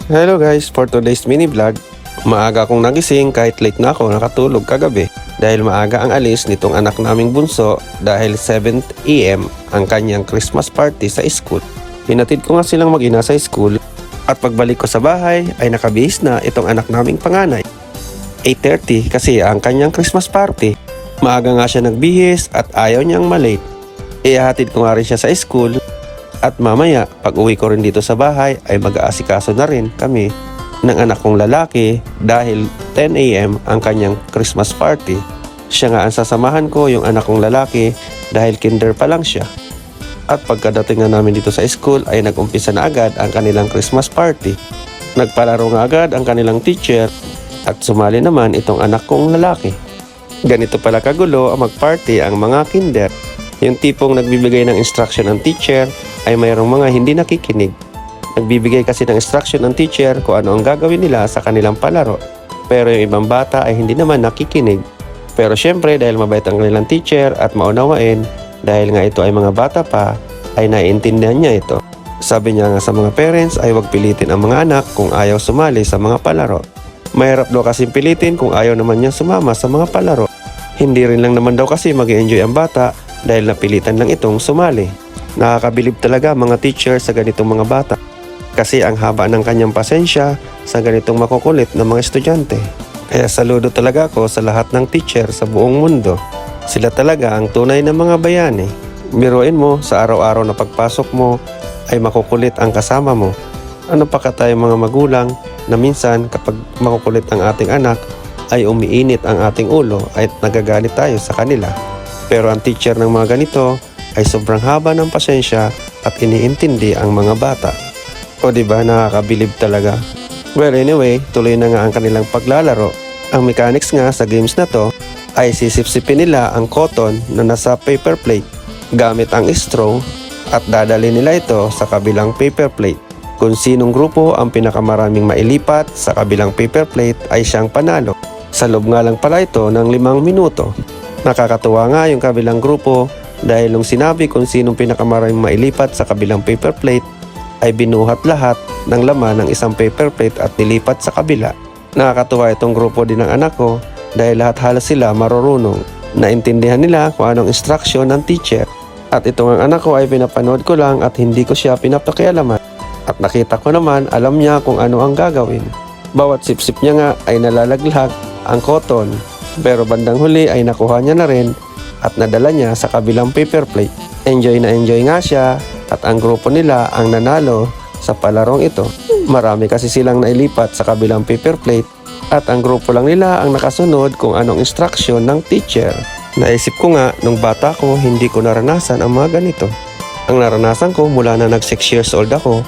Hello guys, for today's mini vlog, maaga akong nagising kahit late na ako nakatulog kagabi dahil maaga ang alis nitong anak naming bunso dahil 7 AM ang kanyang Christmas party sa school. Hinatid ko nga silang mag-ina sa school at pagbalik ko sa bahay ay nakabihis na itong anak naming panganay. 8:30 kasi ang kanyang Christmas party. Maaga nga siya nagbihis at ayaw niyang malate. Ihahatid ko nga rin siya sa school. At mamaya, pag uwi ko rin dito sa bahay ay mag-aasikaso na rin kami ng anak kong lalaki dahil 10 AM ang kanyang Christmas party. Siya nga ang sasamahan ko, yung anak kong lalaki, dahil kinder pa lang siya. At pagkadating na namin dito sa school ay nag-umpisa na agad ang kanilang Christmas party. Nagpalaro nga agad ang kanilang teacher at sumali naman itong anak kong lalaki. Ganito pala kagulo ang mag-party ang mga kinder. Yung tipong nagbibigay ng instruction ng teacher ay mayroong mga hindi nakikinig. Nagbibigay kasi ng instruction ng teacher kung ano ang gagawin nila sa kanilang palaro. Pero yung ibang bata ay hindi naman nakikinig. Pero syempre dahil mabait ang kanilang teacher at maunawain, dahil nga ito ay mga bata pa, ay naiintindihan niya ito. Sabi niya nga sa mga parents ay huwag pilitin ang mga anak kung ayaw sumali sa mga palaro. Mahirap daw kasing pilitin kung ayaw naman niya sumama sa mga palaro. Hindi rin lang naman daw kasi mag-enjoy ang bata dahil napilitan lang itong sumali. Nakakabilib talaga mga teacher sa ganitong mga bata kasi ang haba ng kanyang pasensya sa ganitong makukulit na mga estudyante. Kaya saludo talaga ako sa lahat ng teacher sa buong mundo. Sila talaga ang tunay na mga bayani. Biruin mo sa araw-araw na pagpasok mo ay makukulit ang kasama mo. Ano pa ka tayo mga magulang na minsan kapag makukulit ang ating anak ay umiinit ang ating ulo at nagagalit tayo sa kanila. Pero ang teacher ng mga ganito ay sobrang haba ng pasensya at iniintindi ang mga bata. O diba nakakabilib talaga? Well anyway, tuloy na nga ang kanilang paglalaro. Ang mechanics nga sa games na to ay sisipsipin nila ang cotton na nasa paper plate gamit ang straw at dadali nila ito sa kabilang paper plate. Kung sinong grupo ang pinakamaraming mailipat sa kabilang paper plate ay siyang panalo. Sa loob nga lang pala ito ng 5 minuto. Nakakatuwa nga yung kabilang grupo dahil nung sinabi kung sinong pinakamaraming mailipat sa kabilang paper plate ay binuhat lahat ng laman ng isang paper plate at nilipat sa kabila. Nakakatuwa itong grupo din ng anak ko dahil lahat halos sila marurunong. Naintindihan nila kung anong instruction ng teacher. At itong ang anak ko ay pinapanood ko lang at hindi ko siya pinapakialaman. At nakita ko naman alam niya kung ano ang gagawin. Bawat sipsip niya nga ay nalalaglag ang cotton. Pero bandang huli ay nakuha niya na rin at nadala niya sa kabilang paper plate. Enjoy na enjoy nga siya at ang grupo nila ang nanalo sa palarong ito. Marami kasi silang nailipat sa kabilang paper plate at ang grupo lang nila ang nakasunod kung anong instruction ng teacher. Naisip ko nga nung bata ko hindi ko naranasan ang mga ganito. Ang naranasan ko mula na nag 6 years old ako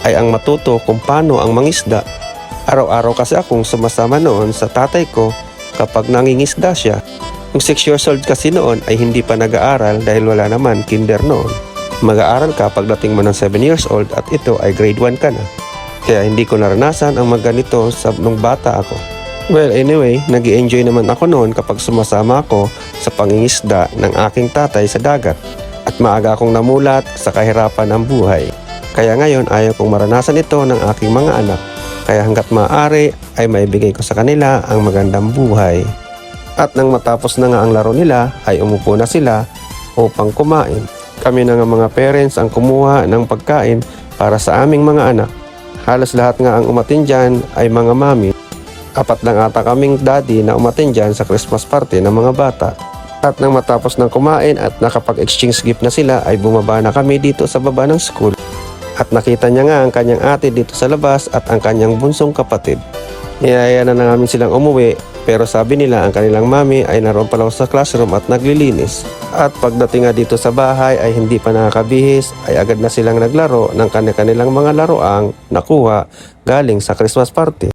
ay ang matuto kung paano ang mangisda. Araw-araw kasi akong sumasama noon sa tatay ko kapag nangingisda siya. Kung 6 years old kasi noon ay hindi pa nag-aaral dahil wala naman kinder noon. Mag-aaral ka pagdating mo ng 7 years old at ito ay grade 1 ka na. Kaya hindi ko naranasan ang magganito nung bata ako. Well anyway, nag-i-enjoy naman ako noon kapag sumasama ako sa pangingisda ng aking tatay sa dagat. At maaga akong namulat sa kahirapan ng buhay. Kaya ngayon ayaw kong maranasan ito ng aking mga anak. Kaya hanggat maaari ay maibigay ko sa kanila ang magandang buhay. At nang matapos na nga ang laro nila ay umupo na sila upang kumain. Kami na nga mga parents ang kumuha ng pagkain para sa aming mga anak. Halos lahat nga ang umatin dyan ay mga mami. 4 lang ata kaming daddy na umatin dyan sa Christmas party ng mga bata. At nang matapos ng kumain at nakapag-exchange gift na sila ay bumaba na kami dito sa baba ng school. At nakita niya nga ang kanyang ate dito sa labas at ang kanyang bunsong kapatid. Niyaya na namin silang umuwi pero sabi nila ang kanilang mami ay naroon pa lang sa classroom at naglilinis. At pagdating nga dito sa bahay ay hindi pa nakakabihis ay agad na silang naglaro ng kanilang mga laroang nakuha galing sa Christmas party.